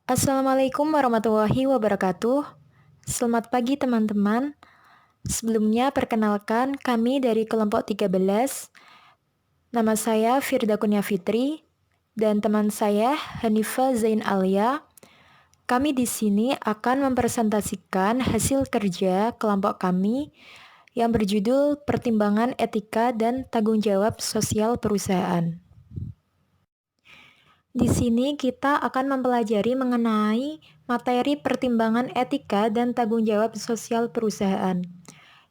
Assalamualaikum warahmatullahi wabarakatuh. Selamat pagi teman-teman. Sebelumnya perkenalkan kami dari kelompok 13. Nama saya Firda Kunia Fitri dan teman saya Hanifa Zain Alia. Kami di sini akan mempresentasikan hasil kerja kelompok kami yang berjudul Pertimbangan Etika dan Tanggung Jawab Sosial Perusahaan. Di sini kita akan mempelajari mengenai materi pertimbangan etika dan tanggung jawab sosial perusahaan.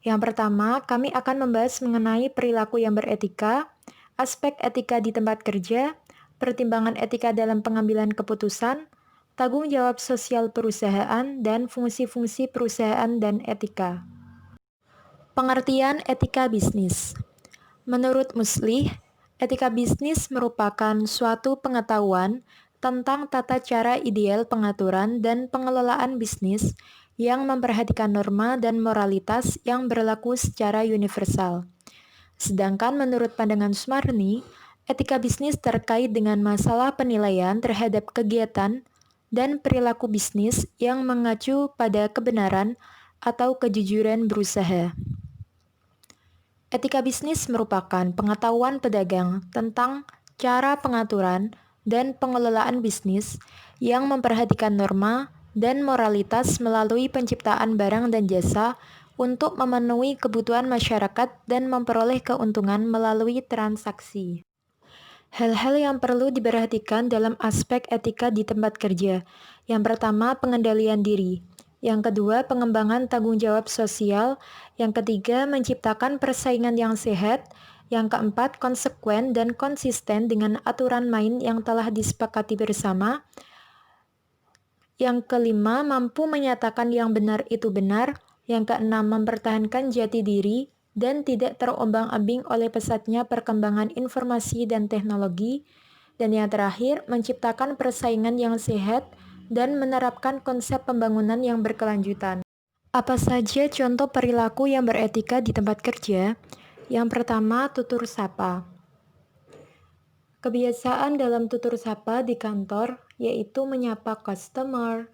Yang pertama, kami akan membahas mengenai perilaku yang beretika, aspek etika di tempat kerja, pertimbangan etika dalam pengambilan keputusan, tanggung jawab sosial perusahaan, dan fungsi-fungsi perusahaan dan etika. Pengertian etika bisnis. Menurut Muslih, etika bisnis merupakan suatu pengetahuan tentang tata cara ideal pengaturan dan pengelolaan bisnis yang memperhatikan norma dan moralitas yang berlaku secara universal. Sedangkan menurut pandangan Sumarni, etika bisnis terkait dengan masalah penilaian terhadap kegiatan dan perilaku bisnis yang mengacu pada kebenaran atau kejujuran berusaha. Etika bisnis merupakan pengetahuan pedagang tentang cara pengaturan dan pengelolaan bisnis yang memperhatikan norma dan moralitas melalui penciptaan barang dan jasa untuk memenuhi kebutuhan masyarakat dan memperoleh keuntungan melalui transaksi. Hal-hal yang perlu diperhatikan dalam aspek etika di tempat kerja. Yang pertama, pengendalian diri. Yang kedua, pengembangan tanggung jawab sosial. Yang ketiga, menciptakan persaingan yang sehat. Yang keempat, konsekuen dan konsisten dengan aturan main yang telah disepakati bersama. Yang kelima, mampu menyatakan yang benar itu benar. Yang keenam, mempertahankan jati diri dan tidak terombang-ambing oleh pesatnya perkembangan informasi dan teknologi. Dan yang terakhir, menciptakan persaingan yang sehat dan menerapkan konsep pembangunan yang berkelanjutan. Apa saja contoh perilaku yang beretika di tempat kerja? Yang pertama, tutur sapa. Kebiasaan dalam tutur sapa di kantor yaitu menyapa customer,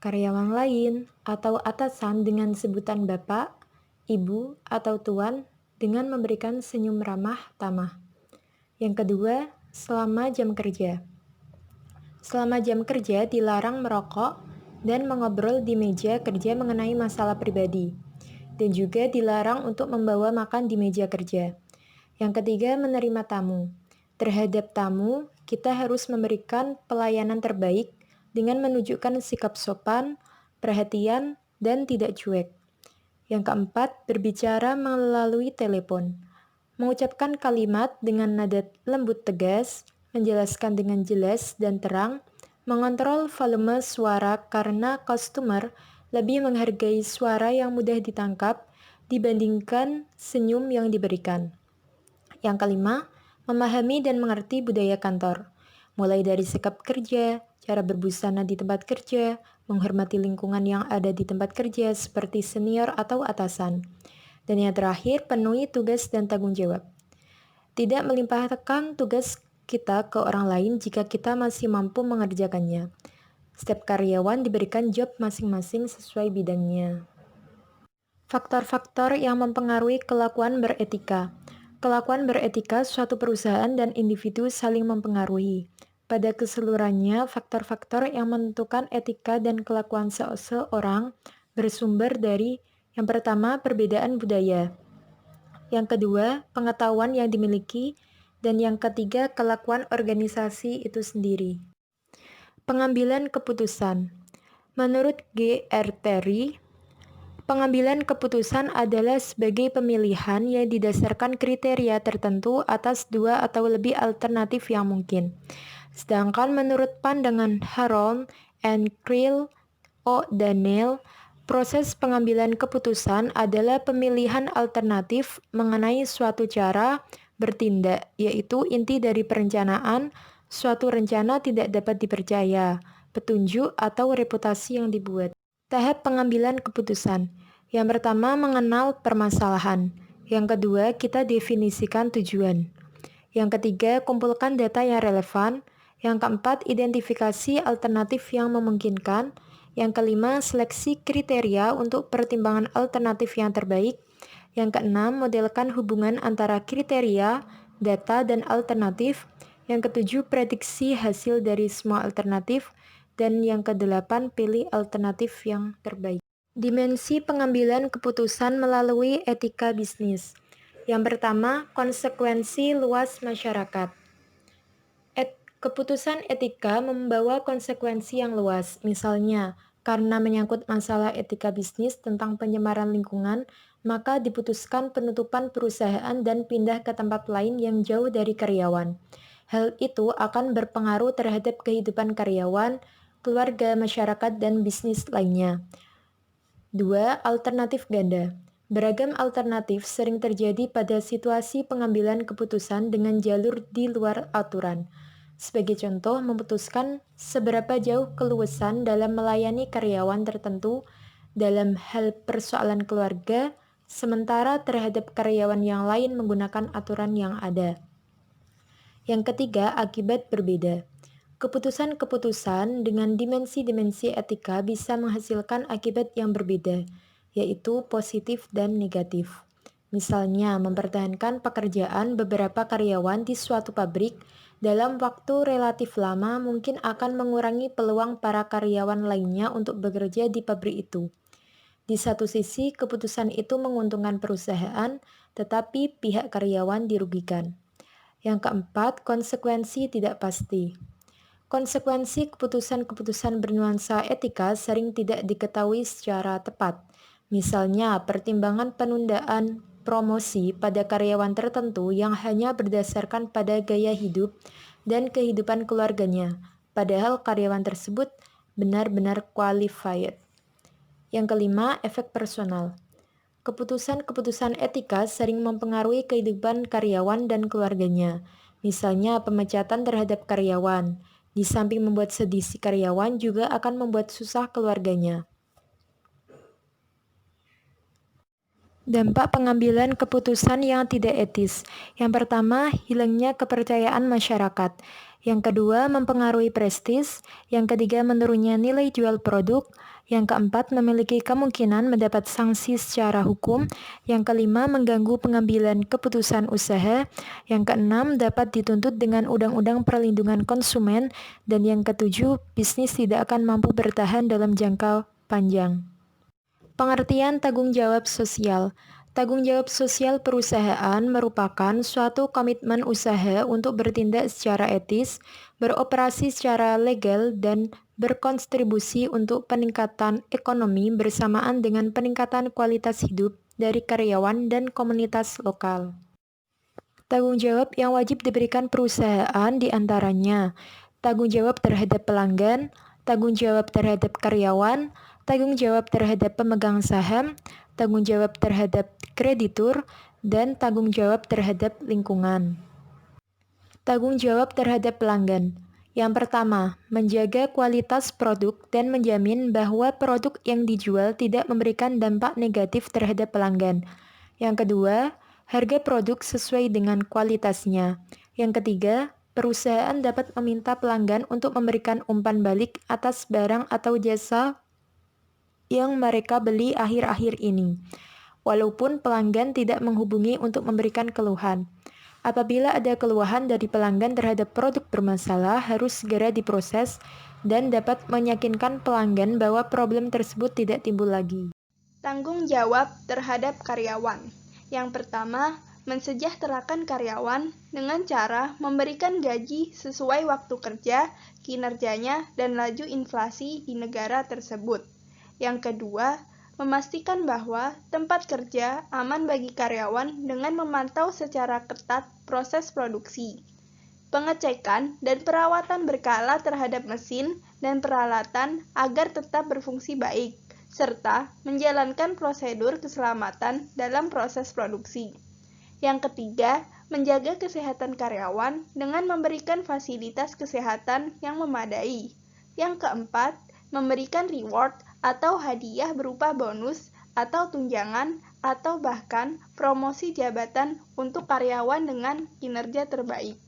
karyawan lain, atau atasan dengan sebutan Bapak, Ibu, atau Tuan dengan memberikan senyum ramah tamah. Yang kedua, selama jam kerja. Selama jam kerja dilarang merokok dan mengobrol di meja kerja mengenai masalah pribadi, dan juga dilarang untuk membawa makan di meja kerja. Yang ketiga, menerima tamu. Terhadap tamu, kita harus memberikan pelayanan terbaik dengan menunjukkan sikap sopan, perhatian, dan tidak cuek. Yang keempat, berbicara melalui telepon. Mengucapkan kalimat dengan nada lembut tegas, menjelaskan dengan jelas dan terang, mengontrol volume suara karena customer lebih menghargai suara yang mudah ditangkap dibandingkan senyum yang diberikan. Yang kelima, memahami dan mengerti budaya kantor, mulai dari sikap kerja, cara berbusana di tempat kerja, menghormati lingkungan yang ada di tempat kerja seperti senior atau atasan. Dan yang terakhir, penuhi tugas dan tanggung jawab. Tidak melimpahkan tugas kita ke orang lain jika kita masih mampu mengerjakannya. Setiap karyawan diberikan job masing-masing sesuai bidangnya. Faktor-faktor yang mempengaruhi kelakuan beretika. Kelakuan beretika suatu perusahaan dan individu saling mempengaruhi. Pada keseluruhannya, faktor-faktor yang menentukan etika dan kelakuan seseorang bersumber dari yang pertama, perbedaan budaya. Yang kedua, pengetahuan yang dimiliki. Dan yang ketiga, kelakuan organisasi itu sendiri. Pengambilan keputusan. Menurut G.R. Terry, pengambilan keputusan adalah sebagai pemilihan yang didasarkan kriteria tertentu atas dua atau lebih alternatif yang mungkin. Sedangkan menurut pandangan Harold and Creel O'Donnell, proses pengambilan keputusan adalah pemilihan alternatif mengenai suatu cara bertindak, yaitu inti dari perencanaan. Suatu rencana tidak dapat dipercaya, petunjuk atau reputasi yang dibuat. Tahap pengambilan keputusan. Yang pertama, mengenal permasalahan. Yang kedua, kita definisikan tujuan. Yang ketiga, kumpulkan data yang relevan. Yang keempat, identifikasi alternatif yang memungkinkan. Yang kelima, seleksi kriteria untuk pertimbangan alternatif yang terbaik. Yang keenam, modelkan hubungan antara kriteria, data, dan alternatif. Yang ketujuh, prediksi hasil dari semua alternatif. Dan yang kedelapan, pilih alternatif yang terbaik. Dimensi pengambilan keputusan melalui etika bisnis. Yang pertama, konsekuensi luas masyarakat. Keputusan etika membawa konsekuensi yang luas. Misalnya, karena menyangkut masalah etika bisnis tentang pencemaran lingkungan, maka diputuskan penutupan perusahaan dan pindah ke tempat lain yang jauh dari karyawan. Hal itu akan berpengaruh terhadap kehidupan karyawan, keluarga, masyarakat, dan bisnis lainnya. 2. Alternatif ganda. Beragam alternatif sering terjadi pada situasi pengambilan keputusan dengan jalur di luar aturan. Sebagai contoh, memutuskan seberapa jauh keluasan dalam melayani karyawan tertentu dalam hal persoalan keluarga, sementara terhadap karyawan yang lain menggunakan aturan yang ada. Yang ketiga, akibat berbeda. Keputusan-keputusan dengan dimensi-dimensi etika bisa menghasilkan akibat yang berbeda, yaitu positif dan negatif. Misalnya, mempertahankan pekerjaan beberapa karyawan di suatu pabrik dalam waktu relatif lama mungkin akan mengurangi peluang para karyawan lainnya untuk bekerja di pabrik itu. Di satu sisi, keputusan itu menguntungkan perusahaan, tetapi pihak karyawan dirugikan. Yang keempat, konsekuensi tidak pasti. Konsekuensi keputusan-keputusan bernuansa etika sering tidak diketahui secara tepat. Misalnya, pertimbangan penundaan promosi pada karyawan tertentu yang hanya berdasarkan pada gaya hidup dan kehidupan keluarganya, padahal karyawan tersebut benar-benar qualified. Yang kelima, efek personal. Keputusan-keputusan etika sering mempengaruhi kehidupan karyawan dan keluarganya. Misalnya, pemecatan terhadap karyawan. Di samping membuat sedih si karyawan, juga akan membuat susah keluarganya. Dampak pengambilan keputusan yang tidak etis. Yang pertama, hilangnya kepercayaan masyarakat. Yang kedua, mempengaruhi prestis. Yang ketiga, menurunnya nilai jual produk. Yang keempat, memiliki kemungkinan mendapat sanksi secara hukum. Yang kelima, mengganggu pengambilan keputusan usaha. Yang keenam, dapat dituntut dengan Undang-Undang Perlindungan Konsumen. Dan yang ketujuh, bisnis tidak akan mampu bertahan dalam jangka panjang. Pengertian tanggung jawab sosial. Tanggung jawab sosial perusahaan merupakan suatu komitmen usaha untuk bertindak secara etis, beroperasi secara legal, dan berkontribusi untuk peningkatan ekonomi bersamaan dengan peningkatan kualitas hidup dari karyawan dan komunitas lokal. Tanggung jawab yang wajib diberikan perusahaan diantaranya tanggung jawab terhadap pelanggan, tanggung jawab terhadap karyawan, tanggung jawab terhadap pemegang saham, tanggung jawab terhadap kreditur, dan tanggung jawab terhadap lingkungan. Tanggung jawab terhadap pelanggan. Yang pertama, menjaga kualitas produk dan menjamin bahwa produk yang dijual tidak memberikan dampak negatif terhadap pelanggan. Yang kedua, harga produk sesuai dengan kualitasnya. Yang ketiga, perusahaan dapat meminta pelanggan untuk memberikan umpan balik atas barang atau jasa yang mereka beli akhir-akhir ini, walaupun pelanggan tidak menghubungi untuk memberikan keluhan. Apabila ada keluhan dari pelanggan terhadap produk bermasalah, harus segera diproses dan dapat meyakinkan pelanggan bahwa problem tersebut tidak timbul lagi. Tanggung jawab terhadap karyawan. Yang pertama, mensejahterakan karyawan dengan cara memberikan gaji sesuai waktu kerja, kinerjanya, dan laju inflasi di negara tersebut. Yang kedua, memastikan bahwa tempat kerja aman bagi karyawan dengan memantau secara ketat proses produksi, pengecekan dan perawatan berkala terhadap mesin dan peralatan agar tetap berfungsi baik, serta menjalankan prosedur keselamatan dalam proses produksi. Yang ketiga, menjaga kesehatan karyawan dengan memberikan fasilitas kesehatan yang memadai. Yang keempat, memberikan reward atau hadiah berupa bonus atau tunjangan atau bahkan promosi jabatan untuk karyawan dengan kinerja terbaik.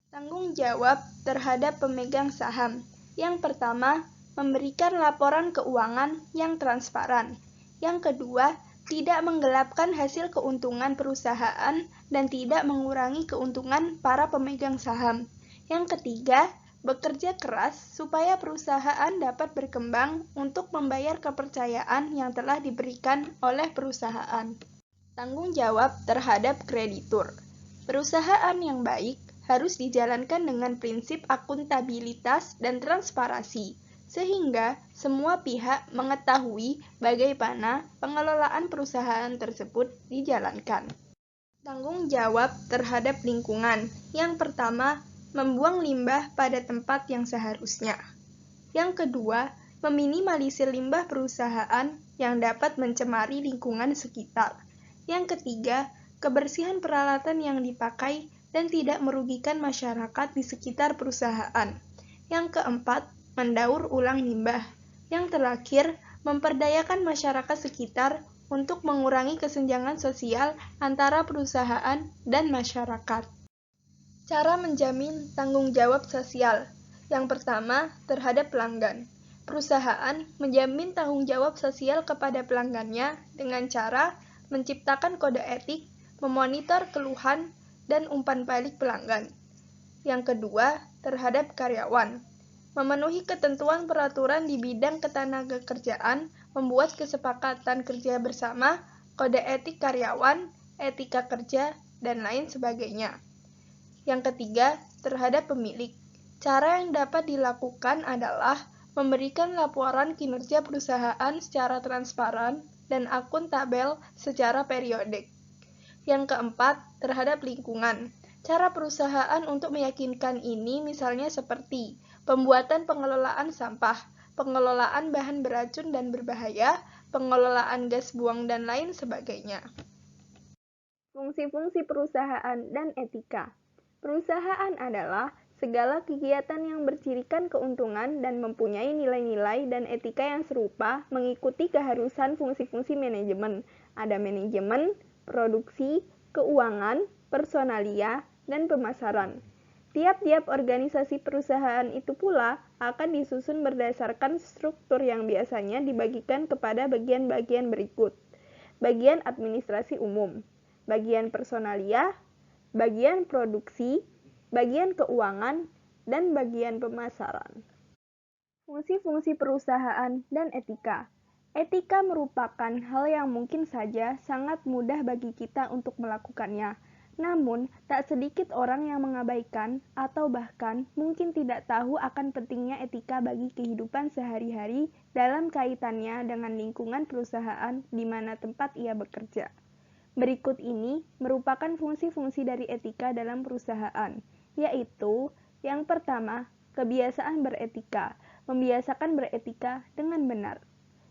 Tanggung jawab terhadap pemegang saham. Yang pertama, memberikan laporan keuangan yang transparan. Yang kedua, tidak menggelapkan hasil keuntungan perusahaan dan tidak mengurangi keuntungan para pemegang saham. Yang ketiga, bekerja keras supaya perusahaan dapat berkembang untuk membayar kepercayaan yang telah diberikan oleh perusahaan. Tanggung jawab terhadap kreditur. Perusahaan yang baik harus dijalankan dengan prinsip akuntabilitas dan transparansi, sehingga semua pihak mengetahui bagaimana pengelolaan perusahaan tersebut dijalankan. Tanggung jawab terhadap lingkungan. Yang pertama, membuang limbah pada tempat yang seharusnya. Yang kedua, meminimalisir limbah perusahaan yang dapat mencemari lingkungan sekitar. Yang ketiga, kebersihan peralatan yang dipakai dan tidak merugikan masyarakat di sekitar perusahaan. Yang keempat, mendaur ulang limbah. Yang terakhir, memperdayakan masyarakat sekitar untuk mengurangi kesenjangan sosial antara perusahaan dan masyarakat. Cara menjamin tanggung jawab sosial. Yang pertama, terhadap pelanggan. Perusahaan menjamin tanggung jawab sosial kepada pelanggannya dengan cara menciptakan kode etik, memonitor keluhan, dan umpan balik pelanggan. Yang kedua, terhadap karyawan. Memenuhi ketentuan peraturan di bidang ketenagakerjaan, membuat kesepakatan kerja bersama, kode etik karyawan, etika kerja, dan lain sebagainya. Yang ketiga, terhadap pemilik. Cara yang dapat dilakukan adalah memberikan laporan kinerja perusahaan secara transparan dan akuntabel secara periodik. Yang keempat, terhadap lingkungan. Cara perusahaan untuk meyakinkan ini misalnya seperti pembuatan pengelolaan sampah, pengelolaan bahan beracun dan berbahaya, pengelolaan gas buang, dan lain sebagainya. Fungsi-fungsi perusahaan dan etika. Perusahaan adalah segala kegiatan yang bercirikan keuntungan dan mempunyai nilai-nilai dan etika yang serupa mengikuti keharusan fungsi-fungsi manajemen. Ada manajemen, produksi, keuangan, personalia, dan pemasaran. Tiap-tiap organisasi perusahaan itu pula akan disusun berdasarkan struktur yang biasanya dibagikan kepada bagian-bagian berikut. Bagian administrasi umum, bagian personalia, bagian produksi, bagian keuangan, dan bagian pemasaran. Fungsi-fungsi perusahaan dan etika. Etika merupakan hal yang mungkin saja sangat mudah bagi kita untuk melakukannya. Namun, tak sedikit orang yang mengabaikan atau bahkan mungkin tidak tahu akan pentingnya etika bagi kehidupan sehari-hari dalam kaitannya dengan lingkungan perusahaan di mana tempat ia bekerja. Berikut ini merupakan fungsi-fungsi dari etika dalam perusahaan, yaitu yang pertama, kebiasaan beretika, membiasakan beretika dengan benar.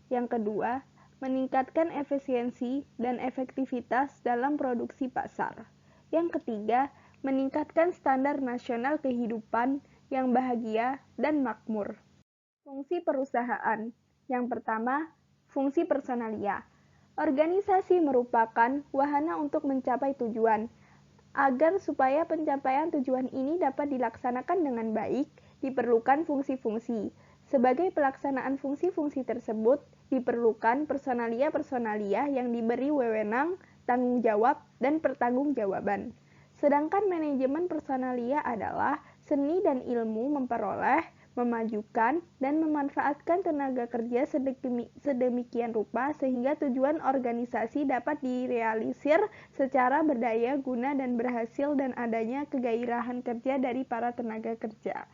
Yang kedua, meningkatkan efisiensi dan efektivitas dalam produksi pasar. Yang ketiga, meningkatkan standar nasional kehidupan yang bahagia dan makmur. Fungsi perusahaan. Yang pertama, fungsi personalia. Organisasi merupakan wahana untuk mencapai tujuan. Agar supaya pencapaian tujuan ini dapat dilaksanakan dengan baik, diperlukan fungsi-fungsi. Sebagai pelaksanaan fungsi-fungsi tersebut, diperlukan personalia-personalia yang diberi wewenang, tanggung jawab, dan pertanggungjawaban. Sedangkan manajemen personalia adalah seni dan ilmu memperoleh, memajukan, dan memanfaatkan tenaga kerja sedemikian rupa sehingga tujuan organisasi dapat direalisir secara berdaya guna dan berhasil dan adanya kegairahan kerja dari para tenaga kerja.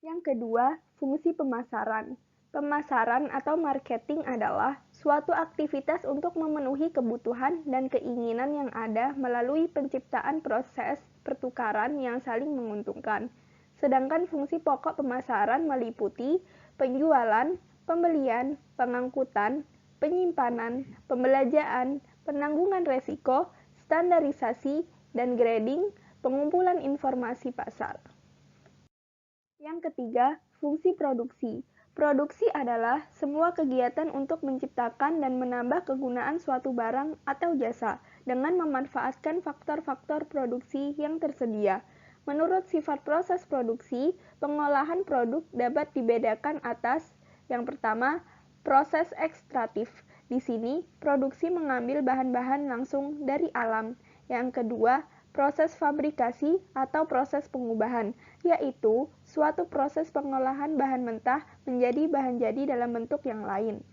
Yang kedua, fungsi pemasaran. Pemasaran atau marketing adalah suatu aktivitas untuk memenuhi kebutuhan dan keinginan yang ada melalui penciptaan proses pertukaran yang saling menguntungkan. Sedangkan fungsi pokok pemasaran meliputi penjualan, pembelian, pengangkutan, penyimpanan, pembelanjaan, penanggungan resiko, standarisasi, dan grading, pengumpulan informasi pasar. Yang ketiga, fungsi produksi. Produksi adalah semua kegiatan untuk menciptakan dan menambah kegunaan suatu barang atau jasa dengan memanfaatkan faktor-faktor produksi yang tersedia. Menurut sifat proses produksi, pengolahan produk dapat dibedakan atas yang pertama, proses ekstraktif. Di sini, produksi mengambil bahan-bahan langsung dari alam. Yang kedua, proses fabrikasi atau proses pengubahan, yaitu suatu proses pengolahan bahan mentah menjadi bahan jadi dalam bentuk yang lain.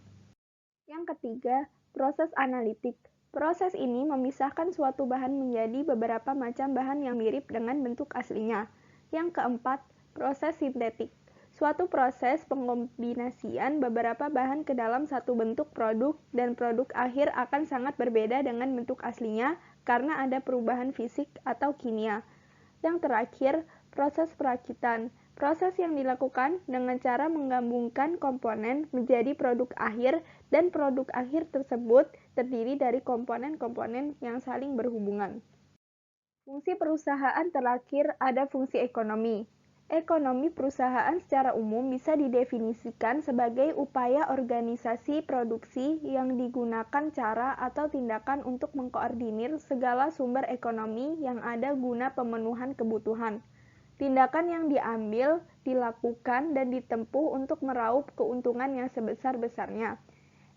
Yang ketiga, proses analitik. Proses ini memisahkan suatu bahan menjadi beberapa macam bahan yang mirip dengan bentuk aslinya. Yang keempat, proses sintetik. Suatu proses pengombinasian beberapa bahan ke dalam satu bentuk produk dan produk akhir akan sangat berbeda dengan bentuk aslinya karena ada perubahan fisik atau kimia. Yang terakhir, proses perakitan. Proses yang dilakukan dengan cara menggabungkan komponen menjadi produk akhir dan produk akhir tersebut terdiri dari komponen-komponen yang saling berhubungan. Fungsi perusahaan terakhir ada fungsi ekonomi. Ekonomi perusahaan secara umum bisa didefinisikan sebagai upaya organisasi produksi yang digunakan cara atau tindakan untuk mengkoordinir segala sumber ekonomi yang ada guna pemenuhan kebutuhan. Tindakan yang diambil, dilakukan, dan ditempuh untuk meraup keuntungan yang sebesar-besarnya.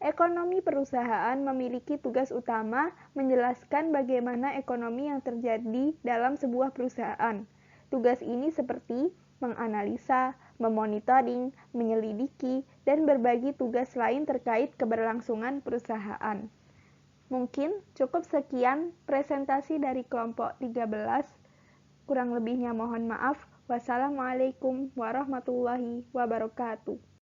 Ekonomi perusahaan memiliki tugas utama menjelaskan bagaimana ekonomi yang terjadi dalam sebuah perusahaan. Tugas ini seperti menganalisa, memonitoring, menyelidiki, dan berbagi tugas lain terkait keberlangsungan perusahaan. Mungkin cukup sekian presentasi dari kelompok 13. Kurang lebihnya mohon maaf. Wassalamualaikum warahmatullahi wabarakatuh.